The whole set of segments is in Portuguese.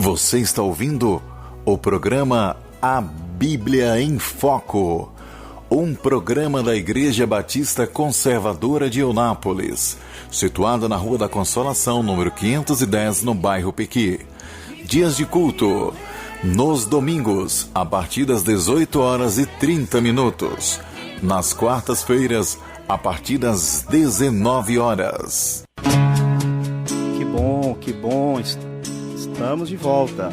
Você está ouvindo o programa A Bíblia em Foco, um programa da Igreja Batista Conservadora de Eunápolis, situada na Rua da Consolação, número 510, no bairro Pequi. Dias de culto, nos domingos, a partir das 18h30. Nas quartas-feiras, a partir das 19h. Que bom, estamos de volta.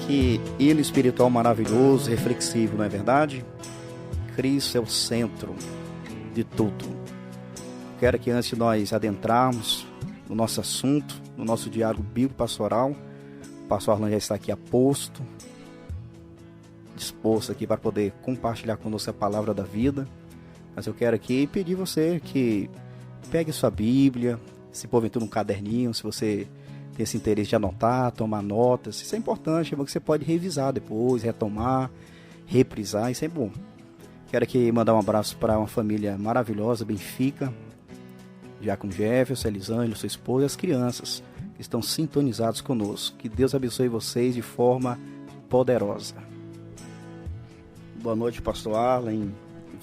Que hino espiritual maravilhoso, reflexivo, não é verdade? Cristo é o centro de tudo. Quero que antes de nós adentrarmos no nosso assunto, no nosso diálogo bíblico pastoral, o pastor Arlan já está aqui disposto aqui para poder compartilhar conosco a palavra da vida. Mas eu quero aqui pedir você que pegue sua Bíblia, se porventura um caderninho, se você tem esse interesse de anotar, tomar notas, isso é importante, é bom que você pode revisar depois, retomar, reprisar, isso é bom. Quero aqui mandar um abraço para uma família maravilhosa, Benfica, Diácono Jefferson, Elisângela, sua esposa e as crianças que estão sintonizados conosco. Que Deus abençoe vocês de forma poderosa. Boa noite, pastor Arlen,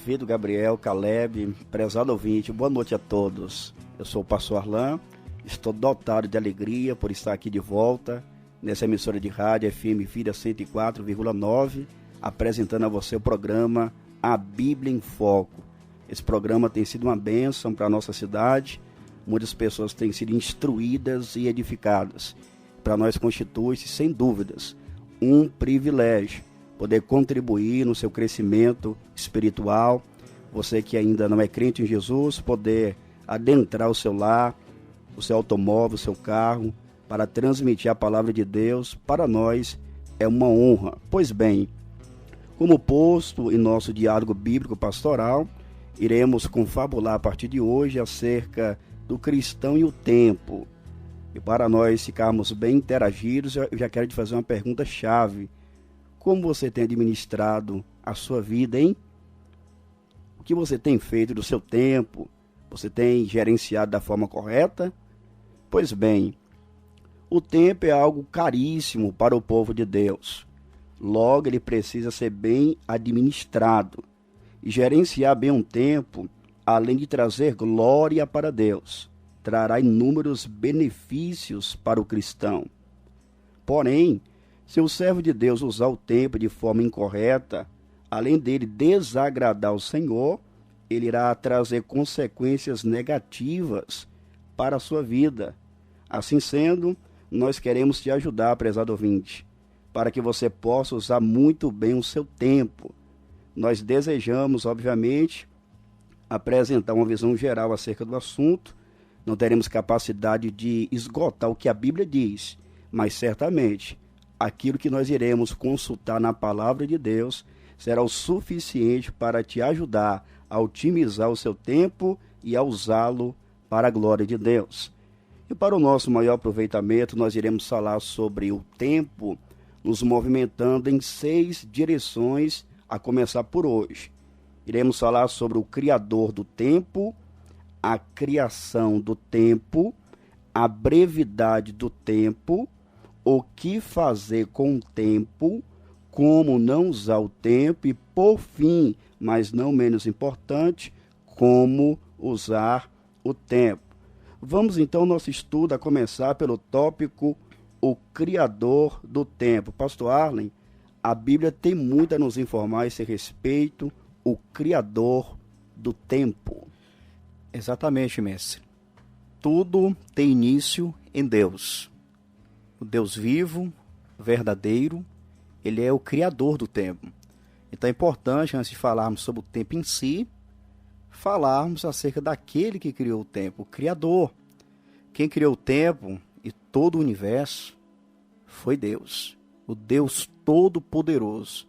Vido Gabriel, Caleb, prezado ouvinte, boa noite a todos. Eu sou o pastor Arlan, estou dotado de alegria por estar aqui de volta nessa emissora de rádio FM Vida 104,9, apresentando a você o programa A Bíblia em Foco. Esse programa tem sido uma bênção para a nossa cidade, muitas pessoas têm sido instruídas e edificadas. Para nós constitui-se, sem dúvidas, um privilégio poder contribuir no seu crescimento espiritual. Você que ainda não é crente em Jesus, poder adentrar o seu lar, o seu automóvel, o seu carro, para transmitir a palavra de Deus, para nós é uma honra. Pois bem, como posto em nosso diálogo bíblico pastoral, iremos confabular a partir de hoje acerca do cristão e o tempo. E para nós ficarmos bem interagidos, eu já quero te fazer uma pergunta-chave. Como você tem administrado a sua vida, hein? O que você tem feito do seu tempo? Você tem gerenciado da forma correta? Pois bem, o tempo é algo caríssimo para o povo de Deus. Logo, ele precisa ser bem administrado. E gerenciar bem um tempo, além de trazer glória para Deus, trará inúmeros benefícios para o cristão. Porém, se o servo de Deus usar o tempo de forma incorreta, além dele desagradar o Senhor, ele irá trazer consequências negativas para a sua vida. Assim sendo, nós queremos te ajudar, prezado ouvinte, para que você possa usar muito bem o seu tempo. Nós desejamos, obviamente, apresentar uma visão geral acerca do assunto. Não teremos capacidade de esgotar o que a Bíblia diz, mas certamente aquilo que nós iremos consultar na palavra de Deus será o suficiente para te ajudar a otimizar o seu tempo e a usá-lo para a glória de Deus. E para o nosso maior aproveitamento, nós iremos falar sobre o tempo, nos movimentando em 6 direções, a começar por hoje. Iremos falar sobre o Criador do tempo, a criação do tempo, a brevidade do tempo, o que fazer com o tempo, como não usar o tempo e, por fim, mas não menos importante, como usar o tempo. Vamos então ao nosso estudo, a começar pelo tópico o Criador do tempo. Pastor Arlen, a Bíblia tem muito a nos informar a esse respeito, o Criador do tempo. Exatamente, mestre. Tudo tem início em Deus. O Deus vivo, verdadeiro, ele é o Criador do tempo. Então é importante, antes de falarmos sobre o tempo em si, falarmos acerca daquele que criou o tempo, o Criador. Quem criou o tempo e todo o universo foi Deus, o Deus Todo-Poderoso,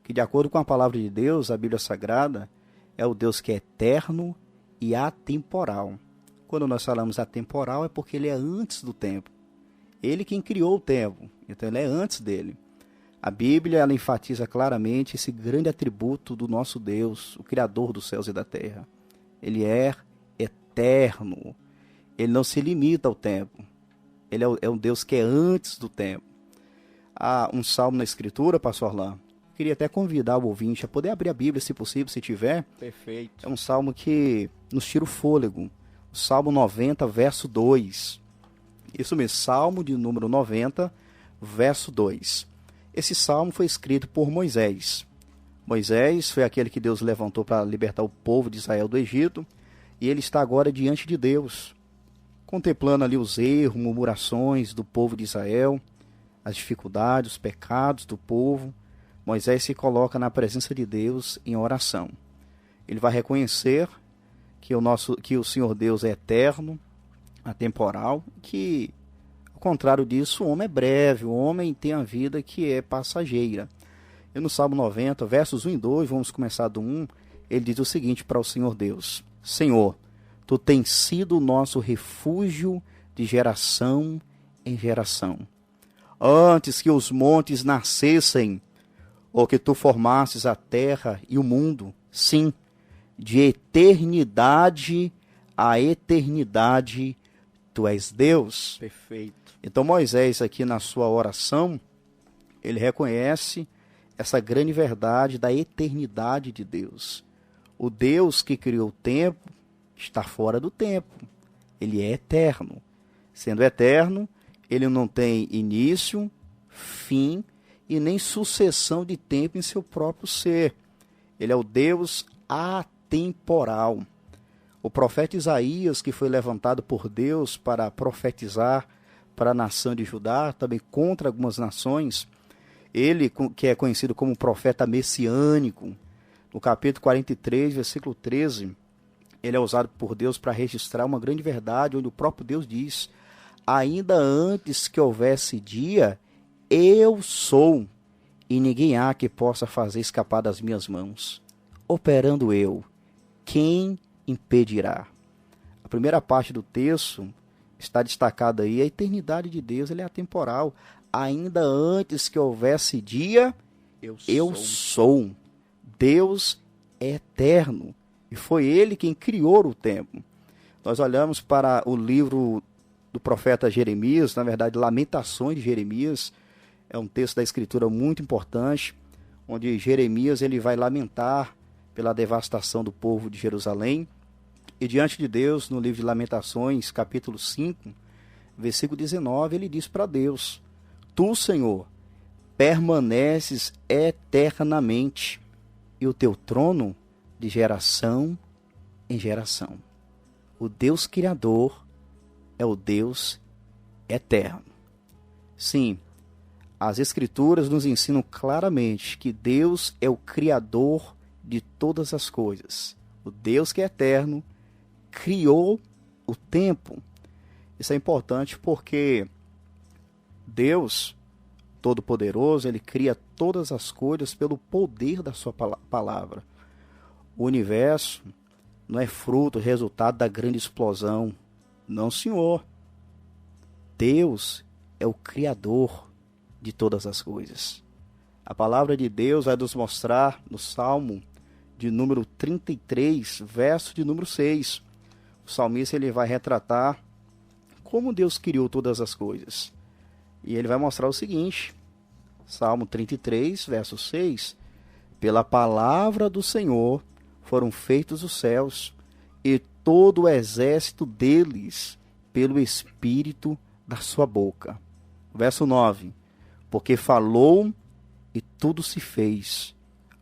que de acordo com a palavra de Deus, a Bíblia Sagrada, é o Deus que é eterno e atemporal. Quando nós falamos atemporal é porque ele é antes do tempo. Ele quem criou o tempo, então ele é antes dele. A Bíblia ela enfatiza claramente esse grande atributo do nosso Deus, o Criador dos céus e da terra. Ele é eterno, ele não se limita ao tempo. Ele é um Deus que é antes do tempo. há um salmo na Escritura, pastor Orlando. Queria até convidar o ouvinte a poder abrir a Bíblia, se possível, se tiver. Perfeito. É um salmo que nos tira o fôlego. O Salmo 90, verso 2. Isso mesmo, Salmo de número 90, verso 2. Esse salmo foi escrito por Moisés. Moisés foi aquele que Deus levantou para libertar o povo de Israel do Egito, e ele está agora diante de Deus, contemplando ali os erros, murmurações do povo de Israel, as dificuldades, os pecados do povo. Moisés se coloca na presença de Deus em oração. Ele vai reconhecer que o Senhor Deus é eterno, atemporal, que, ao contrário disso, o homem é breve, o homem tem a vida que é passageira. E no Salmo 90, versos 1 e 2, vamos começar do 1, ele diz o seguinte para o Senhor Deus: Senhor, Tu tens sido o nosso refúgio de geração em geração. Antes que os montes nascessem, ou que Tu formasses a terra e o mundo, sim, de eternidade a eternidade, Tu és Deus. Perfeito. Então Moisés aqui na sua oração, ele reconhece essa grande verdade da eternidade de Deus. O Deus que criou o tempo está fora do tempo. Ele é eterno. Sendo eterno, ele não tem início, fim e nem sucessão de tempo em seu próprio ser. Ele é o Deus atemporal. O profeta Isaías, que foi levantado por Deus para profetizar para a nação de Judá, também contra algumas nações, ele, que é conhecido como profeta messiânico, no capítulo 43, versículo 13, ele é usado por Deus para registrar uma grande verdade, onde o próprio Deus diz: ainda antes que houvesse dia, eu sou, e ninguém há que possa fazer escapar das minhas mãos. Operando eu, quem impedirá? A primeira parte do texto está destacada aí, a eternidade de Deus, ele é atemporal. Ainda antes que houvesse dia, eu sou. Deus é eterno. E foi ele quem criou o tempo. Nós olhamos para o livro do profeta Jeremias, na verdade, Lamentações de Jeremias. É um texto da Escritura muito importante, onde Jeremias ele vai lamentar pela devastação do povo de Jerusalém. E diante de Deus, no livro de Lamentações, capítulo 5, versículo 19, ele diz para Deus: Tu, Senhor, permaneces eternamente, e o teu trono de geração em geração. O Deus Criador é o Deus eterno. Sim, as Escrituras nos ensinam claramente que Deus é o Criador de todas as coisas. O Deus que é eterno criou o tempo. Isso é importante porque Deus Todo-Poderoso, ele cria todas as coisas pelo poder da sua palavra. O universo não é fruto, resultado da grande explosão. Não, senhor. Deus é o Criador de todas as coisas. A palavra de Deus vai nos mostrar no Salmo de número 33, verso de número 6. O salmista ele vai retratar como Deus criou todas as coisas. E ele vai mostrar o seguinte, Salmo 33, verso 6, pela palavra do Senhor foram feitos os céus, e todo o exército deles pelo Espírito da sua boca. Verso 9, porque falou e tudo se fez,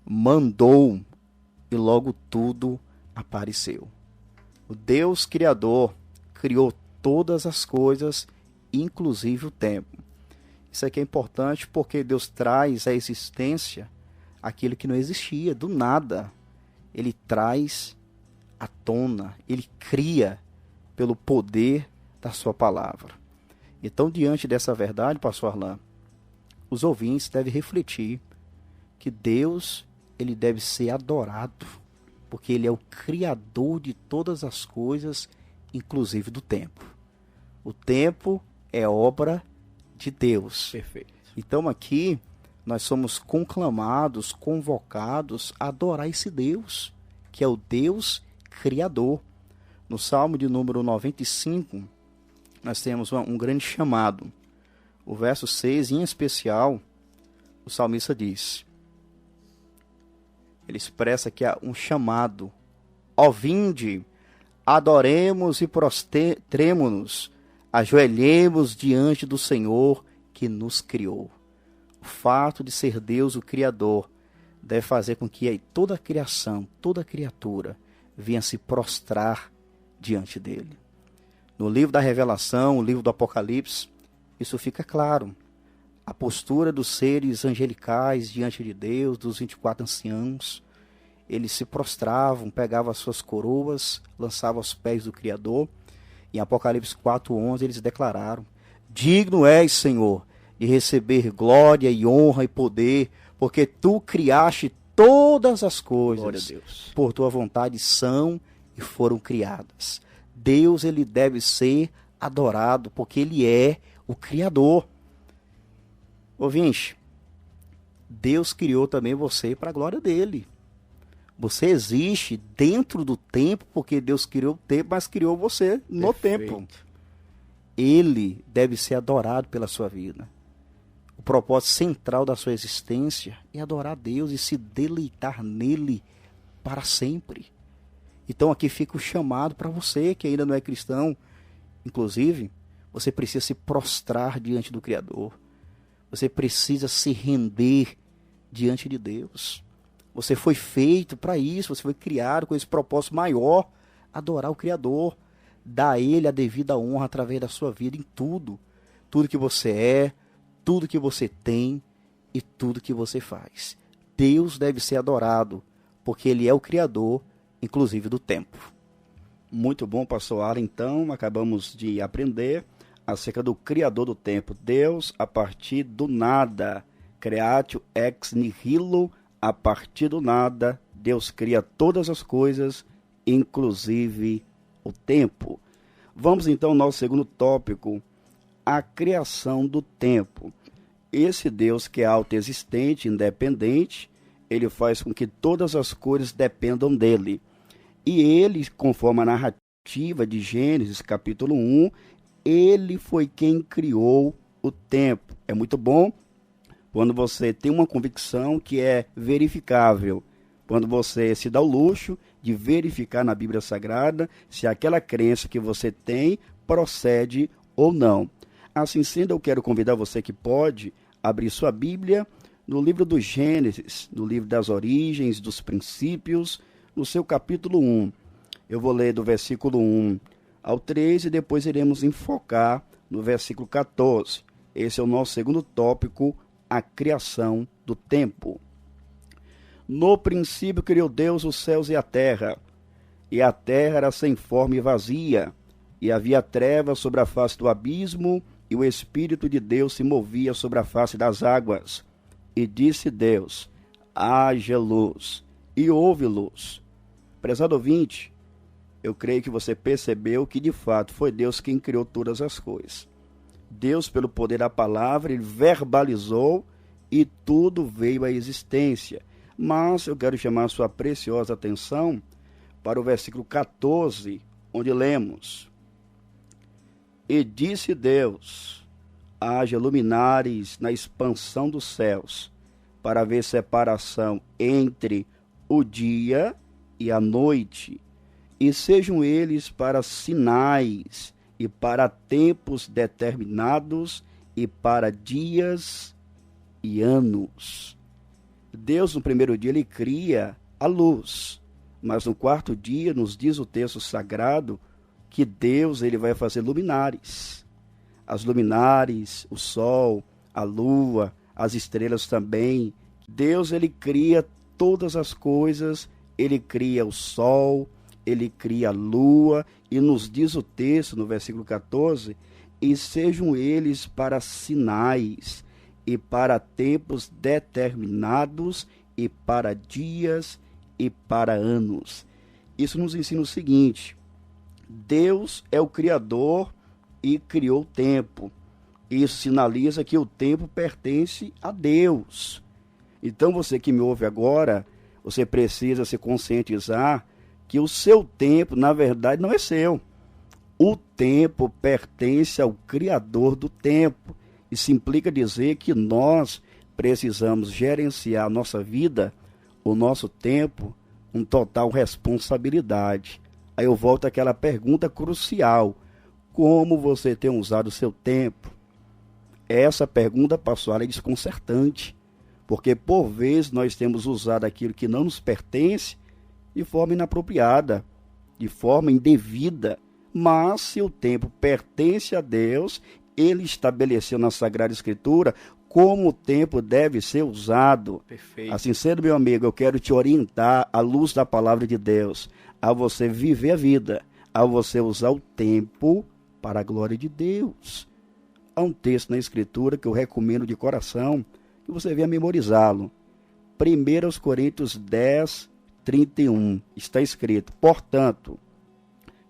mandou e logo tudo apareceu. O Deus Criador criou todas as coisas, inclusive o tempo. Isso aqui é importante porque Deus traz à existência aquilo que não existia, do nada. Ele traz à tona, ele cria pelo poder da sua palavra. Então, diante dessa verdade, pastor Arlan, os ouvintes devem refletir que Deus ele deve ser adorado, porque ele é o Criador de todas as coisas, inclusive do tempo. O tempo é obra de Deus. Perfeito. Então aqui nós somos conclamados, convocados a adorar esse Deus, que é o Deus Criador. No Salmo de número 95, nós temos um grande chamado. O verso 6, em especial, o salmista diz, ele expressa que há um chamado, ó vinde, adoremos e prostremo-nos, ajoelhemos diante do Senhor que nos criou. O fato de ser Deus o Criador deve fazer com que toda a criação, toda a criatura venha se prostrar diante dele. No livro da Revelação, o livro do Apocalipse, isso fica claro. A postura dos seres angelicais diante de Deus, dos 24 anciãos, eles se prostravam, pegavam as suas coroas, lançavam aos pés do Criador. Em Apocalipse 4:11 eles declararam, digno és, Senhor, de receber glória e honra e poder, porque tu criaste todas as coisas, por tua vontade são e foram criadas. Deus, ele deve ser adorado, porque ele é o Criador. Ouvinte, Deus criou também você para a glória dele. Você existe dentro do tempo, porque Deus criou o tempo, mas criou você no tempo. Ele deve ser adorado pela sua vida. O propósito central da sua existência é adorar a Deus e se deleitar nele para sempre. Então aqui fica o chamado para você que ainda não é cristão. Inclusive, você precisa se prostrar diante do Criador. Você precisa se render diante de Deus. Você foi feito para isso, você foi criado com esse propósito maior, adorar o Criador, dar a Ele a devida honra através da sua vida em tudo. Tudo que você é, tudo que você tem e tudo que você faz. Deus deve ser adorado, porque Ele é o Criador, inclusive do tempo. Muito bom, pastor Alan. Então, acabamos de aprender acerca do Criador do tempo. Deus, a partir do nada, creatio ex nihilo, a partir do nada, Deus cria todas as coisas, inclusive o tempo. Vamos então ao nosso segundo tópico, a criação do tempo. Esse Deus que é autoexistente, independente, ele faz com que todas as coisas dependam dele. E ele, conforme a narrativa de Gênesis, capítulo 1, ele foi quem criou o tempo. É muito bom quando você tem uma convicção que é verificável, quando você se dá o luxo de verificar na Bíblia Sagrada se aquela crença que você tem procede ou não. Assim sendo, eu quero convidar você que pode abrir sua Bíblia no livro do Gênesis, no livro das origens, dos princípios, no seu capítulo 1. Eu vou ler do versículo 1 ao 13 e depois iremos enfocar no versículo 14. Esse é o nosso segundo tópico, a criação do tempo. No princípio criou Deus os céus e a terra era sem forma e vazia, e havia trevas sobre a face do abismo, e o Espírito de Deus se movia sobre a face das águas. E disse Deus, haja luz, e houve luz. Prezado ouvinte, eu creio que você percebeu que de fato foi Deus quem criou todas as coisas. Deus, pelo poder da palavra, ele verbalizou e tudo veio à existência. Mas eu quero chamar a sua preciosa atenção para o versículo 14, onde lemos: E disse Deus, haja luminares na expansão dos céus, para haver separação entre o dia e a noite, e sejam eles para sinais, e para tempos determinados, e para dias e anos. Deus, no primeiro dia, ele cria a luz, mas no quarto dia, nos diz o texto sagrado, que Deus ele vai fazer luminares. As luminares, o sol, a lua, as estrelas também. Deus ele cria todas as coisas, ele cria o sol, ele cria a lua, e nos diz o texto no versículo 14, e sejam eles para sinais, e para tempos determinados, e para dias e para anos. Isso nos ensina o seguinte: Deus é o Criador e criou o tempo. Isso sinaliza que o tempo pertence a Deus. Então você que me ouve agora, você precisa se conscientizar que o seu tempo, na verdade, não é seu. O tempo pertence ao Criador do tempo. Isso implica dizer que nós precisamos gerenciar a nossa vida, o nosso tempo, com total responsabilidade. Aí eu volto àquela pergunta crucial: como você tem usado o seu tempo? Essa pergunta, pastor, é desconcertante, porque por vezes nós temos usado aquilo que não nos pertence de forma inapropriada, de forma indevida. Mas se o tempo pertence a Deus, Ele estabeleceu na Sagrada Escritura como o tempo deve ser usado. Perfeito. Assim sendo, meu amigo, eu quero te orientar à luz da palavra de Deus, a você viver a vida, a você usar o tempo para a glória de Deus. Há um texto na Escritura que eu recomendo de coração que você venha memorizá-lo. 1 Coríntios 10, 31. Está escrito: portanto,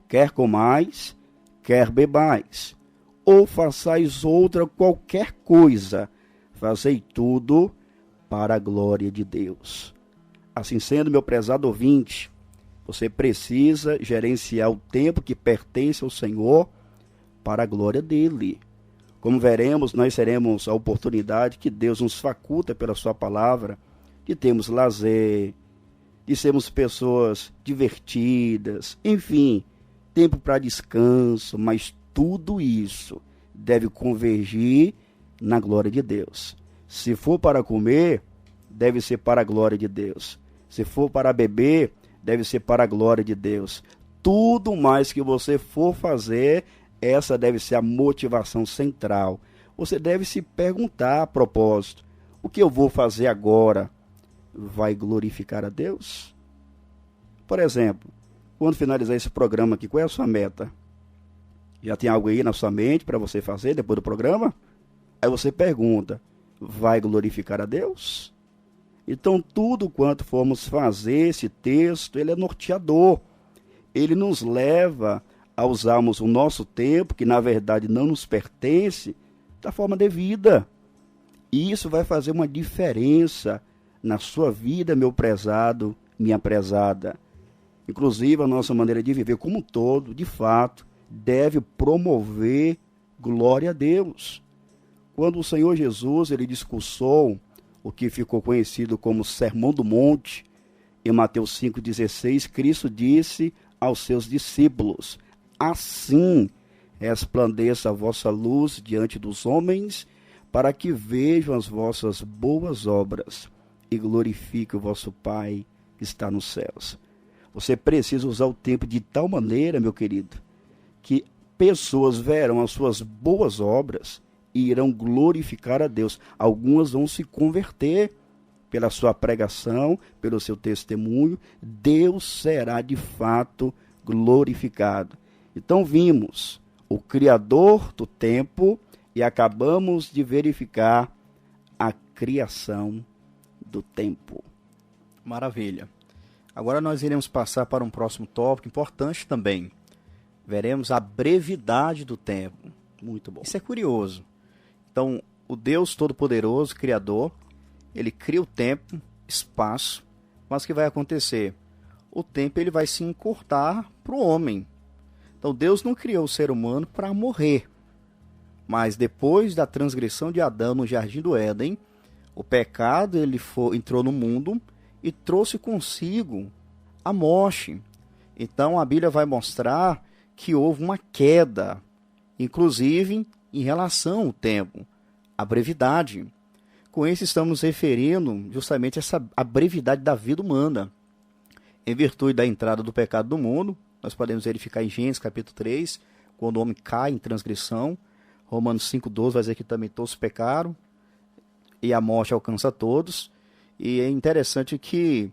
quer comais, quer bebais, ou façais outra qualquer coisa, fazei tudo para a glória de Deus. Assim sendo, meu prezado ouvinte, você precisa gerenciar o tempo que pertence ao Senhor para a glória dele. Como veremos, nós teremos a oportunidade que Deus nos faculta pela sua palavra de termos lazer, de sermos pessoas divertidas, enfim, tempo para descanso, mas tudo isso deve convergir na glória de Deus. Se for para comer, deve ser para a glória de Deus. Se for para beber, deve ser para a glória de Deus. Tudo mais que você for fazer, essa deve ser a motivação central. Você deve se perguntar a propósito: o que eu vou fazer agora vai glorificar a Deus? Por exemplo, quando finalizar esse programa aqui, qual é a sua meta? Já tem algo aí na sua mente para você fazer depois do programa? Aí você pergunta: vai glorificar a Deus? Então, tudo quanto formos fazer, esse texto, ele é norteador. Ele nos leva a usarmos o nosso tempo, que na verdade não nos pertence, da forma devida. E isso vai fazer uma diferença na sua vida, meu prezado, minha prezada. Inclusive, a nossa maneira de viver como um todo, de fato, deve promover glória a Deus. Quando o Senhor Jesus ele discursou o que ficou conhecido como Sermão do Monte, em Mateus 5,16, Cristo disse aos seus discípulos: assim resplandeça a vossa luz diante dos homens, para que vejam as vossas boas obras e glorifiquem o vosso Pai que está nos céus. Você precisa usar o tempo de tal maneira, meu querido, que pessoas verão as suas boas obras e irão glorificar a Deus. Algumas vão se converter pela sua pregação, pelo seu testemunho. Deus será de fato glorificado. Então vimos o Criador do tempo e acabamos de verificar a criação do tempo. Maravilha. Agora nós iremos passar para um próximo tópico importante também. Veremos a brevidade do tempo. Muito bom. Isso é curioso. Então, o Deus Todo-Poderoso, Criador, ele cria o tempo, espaço, mas o que vai acontecer? O tempo ele vai se encurtar para o homem. Então, Deus não criou o ser humano para morrer. Mas depois da transgressão de Adão no Jardim do Éden, o pecado entrou no mundo e trouxe consigo a morte. Então, a Bíblia vai mostrar que houve uma queda, inclusive em relação ao tempo, a brevidade. Com isso estamos nos referindo justamente a brevidade da vida humana. Em virtude da entrada do pecado do mundo, nós podemos verificar em Gênesis capítulo 3, quando o homem cai em transgressão. Romanos 5,12 vai dizer que também todos pecaram e a morte alcança a todos. E é interessante que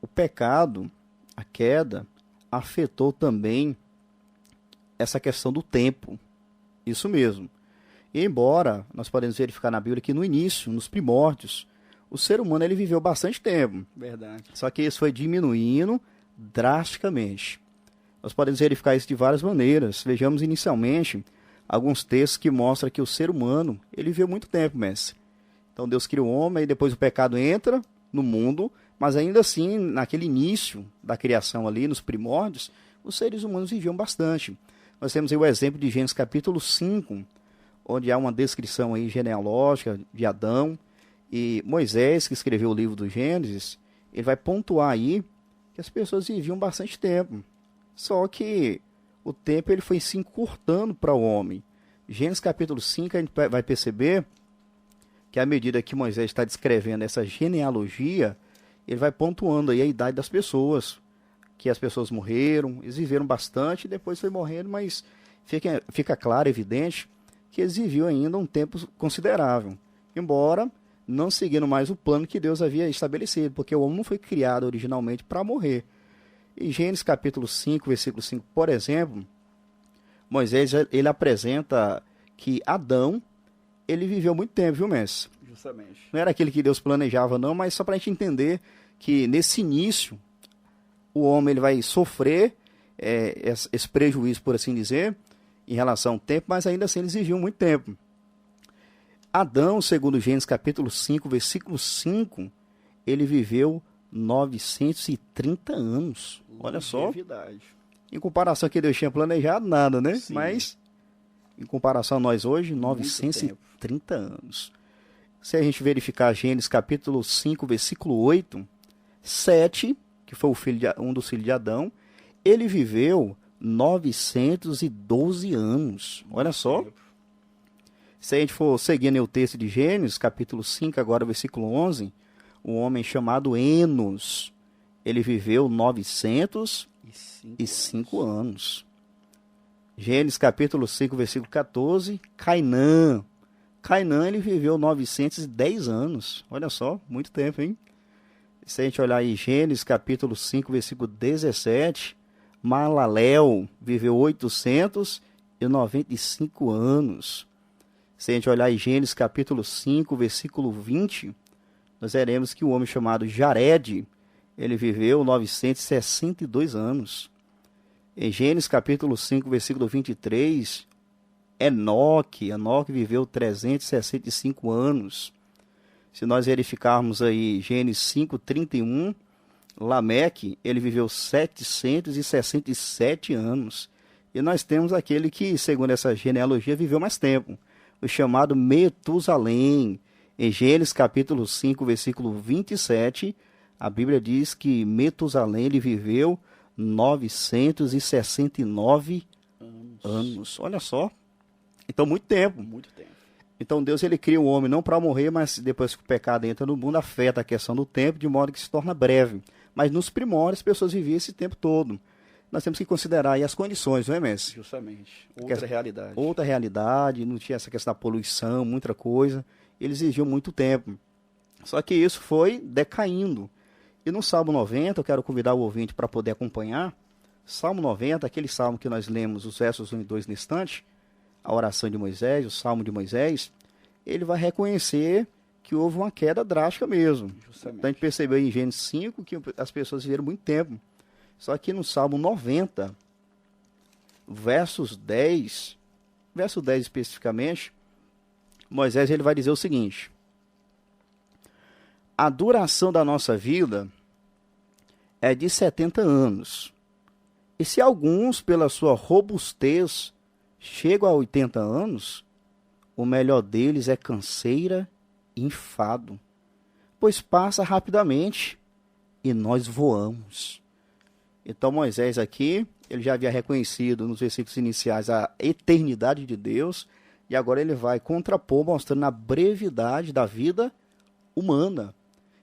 o pecado, a queda, afetou também essa questão do tempo. Isso mesmo. E embora nós podemos verificar na Bíblia que no início, nos primórdios, o ser humano ele viveu bastante tempo. Verdade. Só que isso foi diminuindo drasticamente. Nós podemos verificar isso de várias maneiras. Vejamos inicialmente alguns textos que mostram que o ser humano ele viveu muito tempo, mestre. Então Deus cria o homem e depois o pecado entra no mundo, mas ainda assim, naquele início da criação ali, nos primórdios, os seres humanos viviam bastante. Nós temos aí o exemplo de Gênesis capítulo 5, onde há uma descrição aí genealógica de Adão, E Moisés, que escreveu o livro do Gênesis, ele vai pontuar aí que as pessoas viviam bastante tempo. Só que o tempo ele foi se encurtando para o homem. Gênesis capítulo 5, a gente vai perceber que à medida que Moisés está descrevendo essa genealogia, ele vai pontuando aí a idade das pessoas, que as pessoas morreram, eles viveram bastante, depois foi morrendo, mas fica claro, evidente, que eles viviam ainda um tempo considerável, embora não seguindo mais o plano que Deus havia estabelecido, porque o homem não foi criado originalmente para morrer. Em Gênesis capítulo 5, versículo 5, por exemplo, Moisés ele apresenta que Adão, ele viveu muito tempo, viu, mestre? Justamente. Não era aquele que Deus planejava, não, mas só para a gente entender que nesse início, o homem ele vai sofrer esse prejuízo, por assim dizer, em relação ao tempo, mas ainda assim eles viviam muito tempo. Adão, segundo Gênesis capítulo 5, versículo 5, ele viveu 930 anos. Olha só. Em comparação ao que Deus tinha planejado, nada, né? Sim. Mas, em comparação a nós hoje, 930 anos. Se a gente verificar Gênesis capítulo 5, versículo 8, Sete, que foi um dos filhos de Adão, ele viveu 912 anos. Olha só. Se a gente for seguindo o texto de Gênesis, capítulo 5, agora versículo 11, um homem chamado Enos, ele viveu 905 anos. Gênesis capítulo 5, versículo 14, Cainã, ele viveu 910 anos. Olha só, muito tempo, hein? Se a gente olhar aí Gênesis capítulo 5, versículo 17, Malaléu viveu 895 anos. Se a gente olhar em Gênesis capítulo 5, versículo 20, nós veremos que o homem chamado Jared, ele viveu 962 anos. Em Gênesis capítulo 5, versículo 23, Enoque viveu 365 anos. Se nós verificarmos aí Gênesis 5, 31, Lameque, ele viveu 767 anos. E nós temos aquele que, segundo essa genealogia, viveu mais tempo, o chamado Metusalém. Em Gênesis capítulo 5, versículo 27, a Bíblia diz que Metusalém ele viveu 969 anos. Olha só. Então, muito tempo. Muito tempo. Então, Deus ele cria o homem não para morrer, mas depois que o pecado entra no mundo, afeta a questão do tempo, de modo que se torna breve. Mas nos primórdios, as pessoas viviam esse tempo todo. Nós temos que considerar aí as condições, não é, mestre? Justamente. Outra realidade. Outra realidade, não tinha essa questão da poluição, muita coisa. Eles viviam muito tempo. Só que isso foi decaindo. E no Salmo 90, eu quero convidar o ouvinte para poder acompanhar. Salmo 90, aquele salmo que nós lemos, os versos 1 e 2 no instante, a oração de Moisés, o Salmo de Moisés, ele vai reconhecer que houve uma queda drástica mesmo. Justamente. Então a gente percebeu em Gênesis 5 que as pessoas viveram muito tempo. Só que no Salmo 90, verso 10 especificamente, Moisés ele vai dizer o seguinte: a duração da nossa vida é de 70 anos. E se alguns, pela sua robustez, chegam a 80 anos, o melhor deles é canseira e enfado, pois passa rapidamente e nós voamos. Então Moisés aqui, ele já havia reconhecido nos versículos iniciais a eternidade de Deus, e agora ele vai contrapor, mostrando a brevidade da vida humana.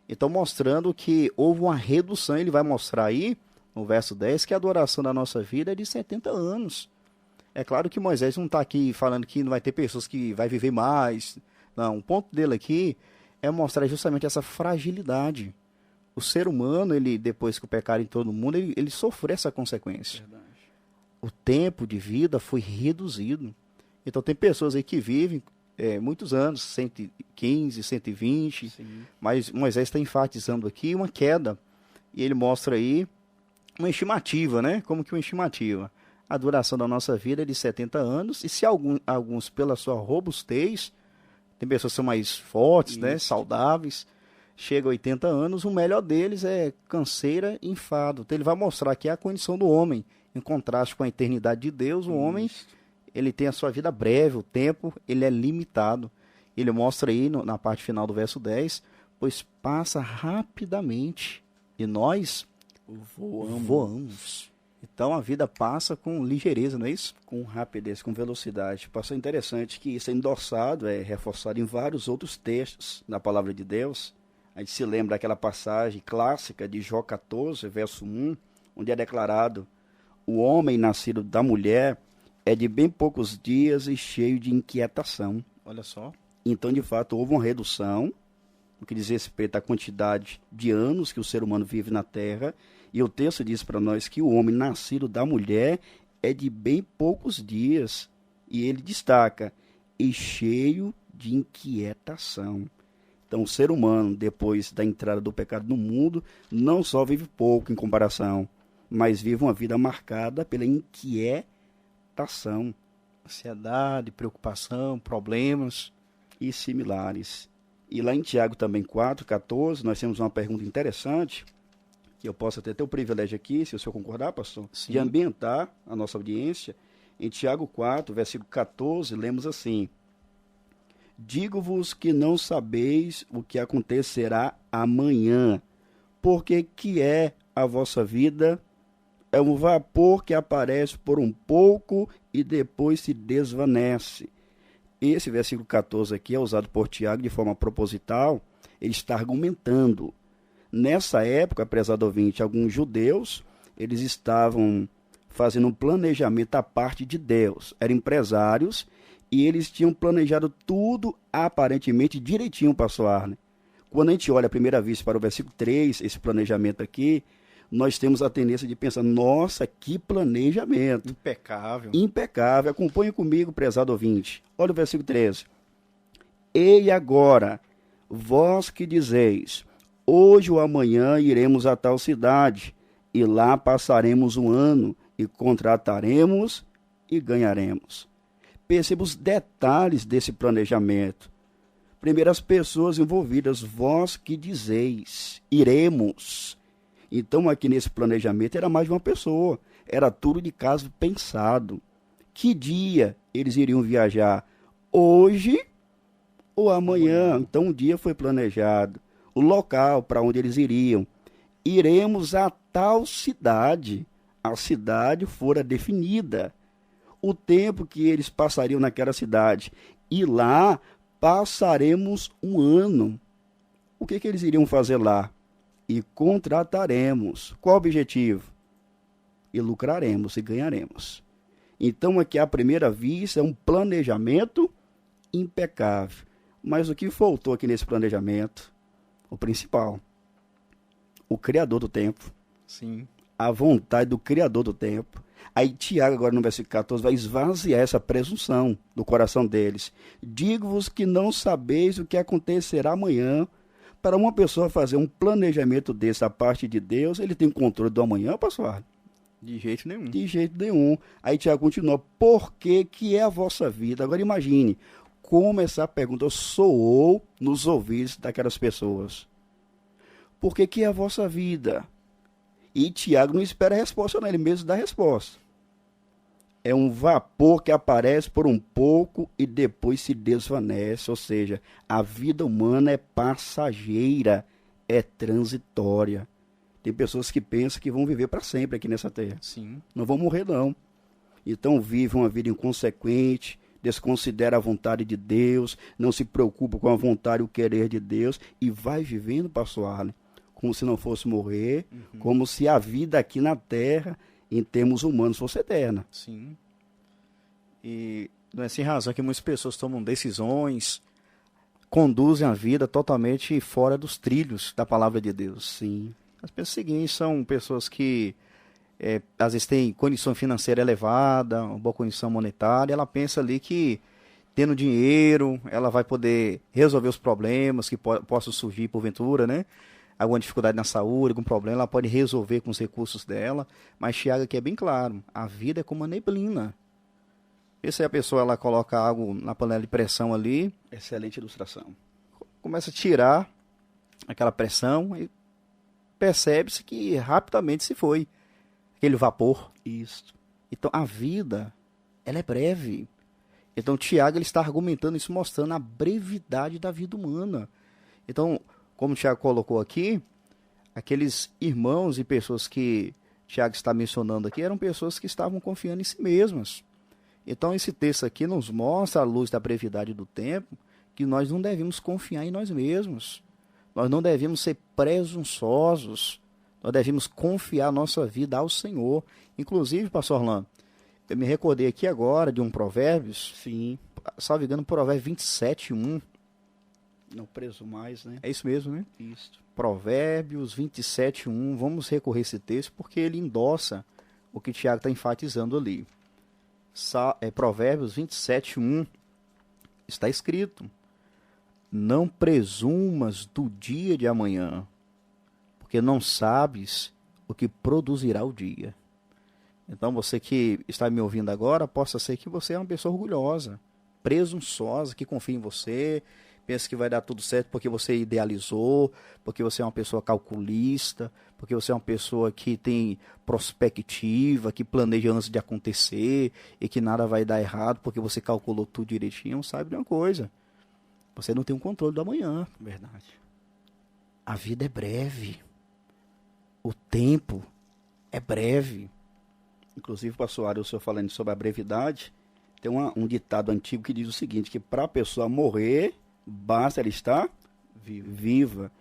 Então mostrando que houve uma redução, ele vai mostrar aí, no verso 10, que a duração da nossa vida é de 70 anos. É claro que Moisés não está aqui falando que não vai ter pessoas que vai viver mais. Não, o ponto dele aqui é mostrar justamente essa fragilidade. O ser humano, ele, depois que o pecado entrou no mundo, ele sofreu essa consequência. Verdade. O tempo de vida foi reduzido. Então tem pessoas aí que vivem muitos anos, 115, 120, Sim. mas Moisés está enfatizando aqui uma queda. E ele mostra aí uma estimativa, né? Como que uma estimativa? A duração da nossa vida é de 70 anos, e se alguns pela sua robustez, tem pessoas que são mais fortes, né? Saudáveis, chega a 80 anos, o melhor deles é canseira e enfado. Então ele vai mostrar aqui a condição do homem, em contraste com a eternidade de Deus. O homem, ele tem a sua vida breve, o tempo ele é limitado. Ele mostra aí na parte final do verso 10, pois passa rapidamente e nós voamos. Então a vida passa com ligeireza, não é isso? Com rapidez, com velocidade. Passou interessante que isso é endossado, é reforçado em vários outros textos da palavra de Deus. A gente se lembra daquela passagem clássica de Jó 14, verso 1, onde é declarado: o homem nascido da mulher é de bem poucos dias e cheio de inquietação. Olha só. Então, de fato, houve uma redução no que diz respeito à quantidade de anos que o ser humano vive na Terra. E o texto diz para nós que o homem nascido da mulher é de bem poucos dias. E ele destaca, e cheio de inquietação. Então, o ser humano, depois da entrada do pecado no mundo, não só vive pouco em comparação, mas vive uma vida marcada pela inquietação. Ansiedade, preocupação, problemas e similares. E lá em Tiago também 4,14, nós temos uma pergunta interessante, que eu posso até ter o privilégio aqui, se o senhor concordar, pastor, Sim. de ambientar a nossa audiência. Em Tiago 4, versículo 14, lemos assim: digo-vos que não sabeis o que acontecerá amanhã, porque que é a vossa vida? É um vapor que aparece por um pouco e depois se desvanece. Esse versículo 14 aqui é usado por Tiago de forma proposital. Ele está argumentando. Nessa época, prezado ouvinte, alguns judeus, eles estavam fazendo um planejamento à parte de Deus. Eram empresários e eles tinham planejado tudo aparentemente direitinho, pastor Arne. Quando a gente olha à primeira vista para o versículo 3, esse planejamento aqui, nós temos a tendência de pensar, nossa, que planejamento. Impecável. Impecável. Acompanhe comigo, prezado ouvinte. Olha o versículo 13. E agora, vós que dizeis, hoje ou amanhã iremos a tal cidade, e lá passaremos um ano, e contrataremos e ganharemos. Perceba os detalhes desse planejamento. Primeiro, as pessoas envolvidas, vós que dizeis, iremos. Então, aqui nesse planejamento, era mais de uma pessoa. Era tudo de caso pensado. Que dia eles iriam viajar? Hoje ou amanhã? Então, um dia foi planejado. O local para onde eles iriam. Iremos a tal cidade. A cidade fora definida. O tempo que eles passariam naquela cidade. E lá passaremos um ano. O que eles iriam fazer lá? E contrataremos. Qual o objetivo? E lucraremos e ganharemos. Então, aqui à primeira vista é um planejamento impecável. Mas o que faltou aqui nesse planejamento? O principal. O Criador do tempo. Sim. A vontade do Criador do tempo. Aí Tiago, agora no versículo 14, vai esvaziar essa presunção do coração deles. Digo-vos que não sabeis o que acontecerá amanhã. Para uma pessoa fazer um planejamento desse da parte de Deus, ele tem controle do amanhã, pastor? De jeito nenhum. De jeito nenhum. Aí Tiago continua, por que é a vossa vida? Agora imagine como essa pergunta soou nos ouvidos daquelas pessoas. Por que é a vossa vida? E Tiago não espera a resposta, não, ele mesmo dá a resposta. É um vapor que aparece por um pouco e depois se desvanece. Ou seja, a vida humana é passageira, é transitória. Tem pessoas que pensam que vão viver para sempre aqui nessa terra. Sim. Não vão morrer, não. Então vivem uma vida inconsequente, desconsidera a vontade de Deus, não se preocupa com a vontade e o querer de Deus e vai vivendo, pastor Arlen, como se não fosse morrer, como se a vida aqui na terra, em termos humanos, fosse eterna. Sim. E não é sem razão que muitas pessoas tomam decisões, conduzem a vida totalmente fora dos trilhos da palavra de Deus. Sim. As pessoas seguintes são pessoas que às vezes têm condição financeira elevada, uma boa condição monetária, ela pensa ali que tendo dinheiro, ela vai poder resolver os problemas que possam surgir porventura, né? Alguma dificuldade na saúde, algum problema, ela pode resolver com os recursos dela, mas Tiago aqui é bem claro, a vida é como uma neblina. E se a pessoa ela coloca algo na panela de pressão ali, Excelente ilustração. começa a tirar aquela pressão e percebe-se que rapidamente se foi aquele vapor. Isso. Então a vida, ela é breve. Então, Tiago ele está argumentando isso, mostrando a brevidade da vida humana. Então, como o Tiago colocou aqui, aqueles irmãos e pessoas que Tiago está mencionando aqui eram pessoas que estavam confiando em si mesmas. Então, esse texto aqui nos mostra, à luz da brevidade do tempo, que nós não devemos confiar em nós mesmos. Nós não devemos ser presunçosos. Nós devemos confiar a nossa vida ao Senhor. Inclusive, pastor Orlando, eu me recordei aqui agora de um Provérbios. Sim. Salvo engano, Provérbios 27:1. Não presumais, né? É isso mesmo, né? Isso. Provérbios 27:1. Vamos recorrer a esse texto porque ele endossa o que Tiago está enfatizando ali. Provérbios 27:1 está escrito: não presumas do dia de amanhã, porque não sabes o que produzirá o dia. Então, você que está me ouvindo agora, possa ser que você é uma pessoa orgulhosa, presunçosa, que confia em você, pensa que vai dar tudo certo porque você idealizou, porque você é uma pessoa calculista, porque você é uma pessoa que tem prospectiva, que planeja antes de acontecer e que nada vai dar errado porque você calculou tudo direitinho. Sabe de uma coisa? Você não tem um controle do amanhã. Verdade. A vida é breve. O tempo é breve. Inclusive, pastor Ari, o senhor falando sobre a brevidade, tem um ditado antigo que diz o seguinte, que para a pessoa morrer, basta ela estar viva.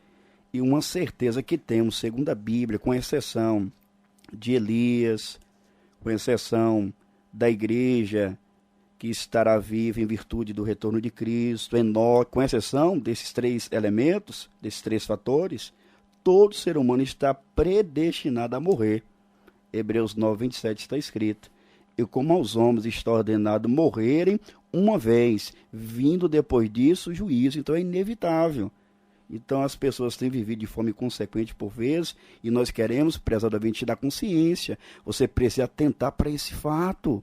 E uma certeza que temos, segundo a Bíblia, com exceção de Elias, com exceção da igreja que estará viva em virtude do retorno de Cristo, Enoque, com exceção desses três elementos, desses três fatores, todo ser humano está predestinado a morrer. Hebreus 9:27 está escrito: e como aos homens está ordenado morrerem uma vez, vindo depois disso o juízo. Então é inevitável. Então as pessoas têm vivido de forma inconsequente por vezes, e nós queremos, prezadamente, te dar consciência. Você precisa atentar para esse fato.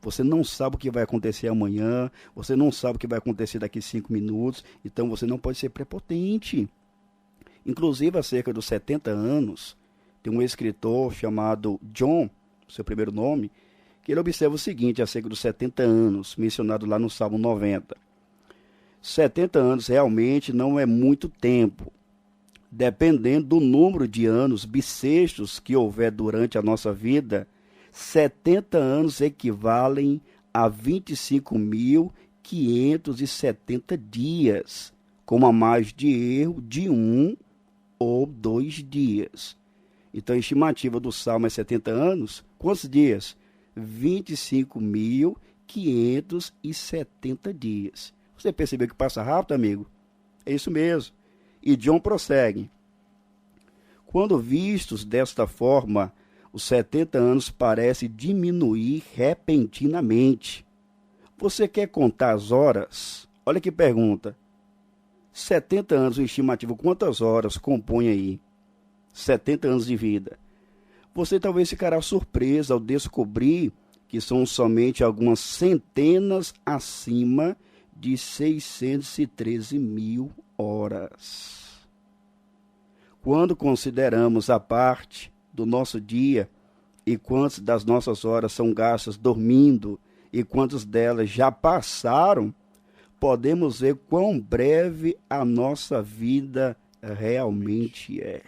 Você não sabe o que vai acontecer amanhã, você não sabe o que vai acontecer daqui a 5 minutos, então você não pode ser prepotente. Inclusive, há cerca dos 70 anos, tem um escritor chamado John, seu primeiro nome, que ele observa o seguinte, acerca dos 70 anos, mencionado lá no Salmo 90. 70 anos realmente não é muito tempo. Dependendo do número de anos bissextos que houver durante a nossa vida, 70 anos equivalem a 25.570 dias, com a margem de erro de 1 ou 2 dias. Então a estimativa do Salmo é 70 anos. Quantos dias? 25.570 dias. Você percebeu que passa rápido, amigo? É isso mesmo. E John prossegue: quando vistos desta forma, os 70 anos parecem diminuir repentinamente. Você quer contar as horas? Olha que pergunta. 70 anos, uma estimativa, quantas horas compõe aí? 70 anos de vida. Você talvez ficará surpreso ao descobrir que são somente algumas centenas acima de 613 mil horas. Quando consideramos a parte do nosso dia e quantas das nossas horas são gastas dormindo e quantas delas já passaram, podemos ver quão breve a nossa vida realmente é.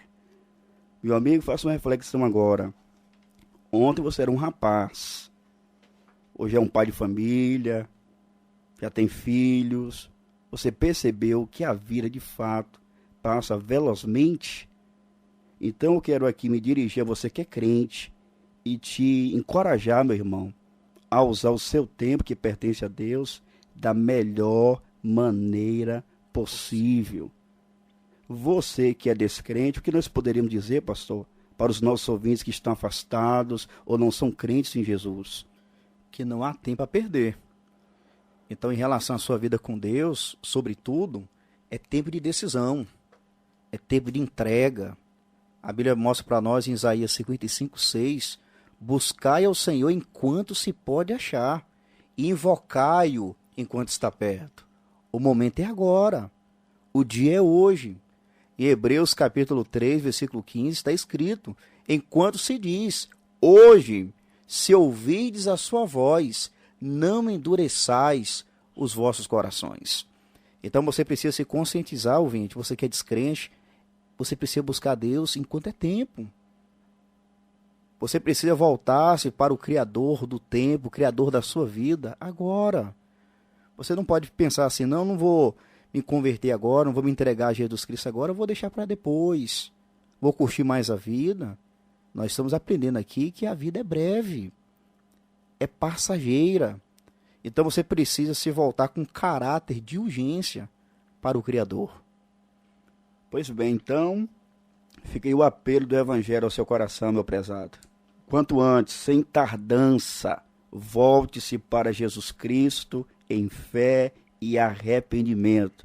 Meu amigo, faça uma reflexão agora. Ontem você era um rapaz, hoje é um pai de família, já tem filhos. Você percebeu que a vida de fato passa velozmente? Então eu quero aqui me dirigir a você que é crente e te encorajar, meu irmão, a usar o seu tempo que pertence a Deus da melhor maneira possível. Você que é descrente, o que nós poderíamos dizer, pastor, para os nossos ouvintes que estão afastados ou não são crentes em Jesus? Que não há tempo a perder. Então, em relação à sua vida com Deus, sobretudo, é tempo de decisão, é tempo de entrega. A Bíblia mostra para nós em Isaías 55:6, buscai ao Senhor enquanto se pode achar, e invocai-o enquanto está perto. O momento é agora, o dia é hoje. Em Hebreus capítulo 3, versículo 15, está escrito, enquanto se diz, hoje, se ouvirdes a sua voz, não endureçais os vossos corações. Então você precisa se conscientizar, ouvinte, você que é descrente, você precisa buscar Deus enquanto é tempo. Você precisa voltar-se para o Criador do tempo, o Criador da sua vida, agora. Você não pode pensar assim, não vou me converter agora, não vou me entregar a Jesus Cristo agora, eu vou deixar para depois. Vou curtir mais a vida. Nós estamos aprendendo aqui que a vida é breve, é passageira. Então você precisa se voltar com caráter de urgência para o Criador. Pois bem, então, fica aí o apelo do Evangelho ao seu coração, meu prezado. Quanto antes, sem tardança, volte-se para Jesus Cristo em fé e arrependimento.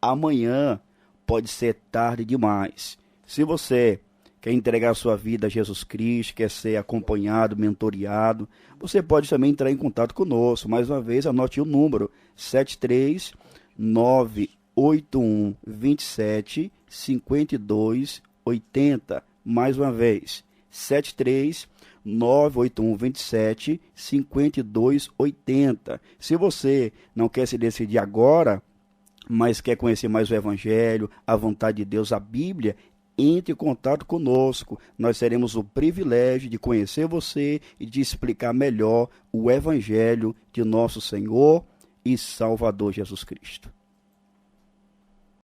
Amanhã pode ser tarde demais. Se você quer entregar sua vida a Jesus Cristo, quer ser acompanhado, mentoreado, você pode também entrar em contato conosco. Mais uma vez, anote o número 73981275280. Mais uma vez, 73981275280. Se você não quer se decidir agora, mas quer conhecer mais o Evangelho, a vontade de Deus, a Bíblia, entre em contato conosco. Nós teremos o privilégio de conhecer você e de explicar melhor o Evangelho de nosso Senhor e Salvador Jesus Cristo.